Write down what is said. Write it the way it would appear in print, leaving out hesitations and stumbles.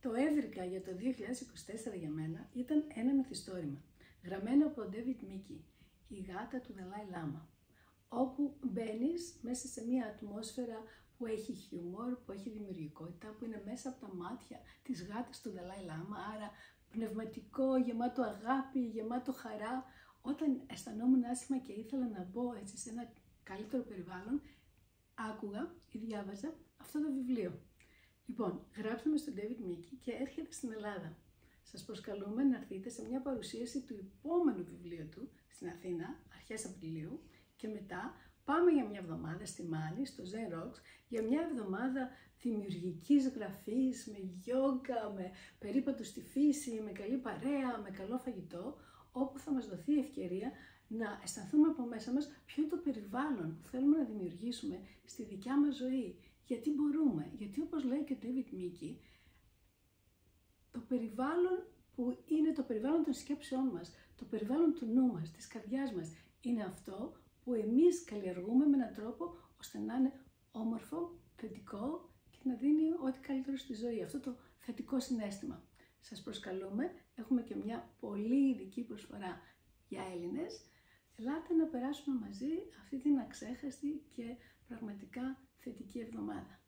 Το έβρικα για το 2024 για μένα ήταν ένα μυθιστόρημα, γραμμένο από τον David Mickey, η γάτα του Δαλάι Λάμα, όπου μπαίνεις μέσα σε μια ατμόσφαιρα που έχει χιούμορ, που έχει δημιουργικότητα, που είναι μέσα από τα μάτια της γάτας του Δαλάι Λάμα, άρα πνευματικό, γεμάτο αγάπη, γεμάτο χαρά. Όταν αισθανόμουν άσχημα και ήθελα να μπω έτσι σε ένα καλύτερο περιβάλλον, άκουγα ή διάβαζα αυτό το βιβλίο. Λοιπόν, γράψαμε στον David Mickey και έρχεται στην Ελλάδα. Σας προσκαλούμε να έρθετε σε μια παρουσίαση του επόμενου βιβλίου του στην Αθήνα, αρχές Απριλίου, και μετά πάμε για μια εβδομάδα στη Μάνη, στο Zen Rocks, για μια εβδομάδα δημιουργικής γραφής, με γιόγκα, με περίπατο στη φύση, με καλή παρέα, με καλό φαγητό, όπου θα μας δοθεί η ευκαιρία να αισθανθούμε από μέσα μας ποιο είναι το περιβάλλον που θέλουμε να δημιουργήσουμε στη δικιά μας ζωή. Γιατί μπορούμε, γιατί όπως λέει και ο David Mickey, το περιβάλλον που είναι το περιβάλλον των σκέψεών μας, το περιβάλλον του νου μας, της καρδιάς μας, είναι αυτό που εμείς καλλιεργούμε με έναν τρόπο ώστε να είναι όμορφο, θετικό και να δίνει ό,τι καλύτερο στη ζωή, αυτό το θετικό συναίσθημα. Σας προσκαλούμε, έχουμε και μια πολύ ειδική προσφορά για Έλληνες. Ελάτε να περάσουμε μαζί αυτή την αξέχαστη και πραγματικά θετική εβδομάδα.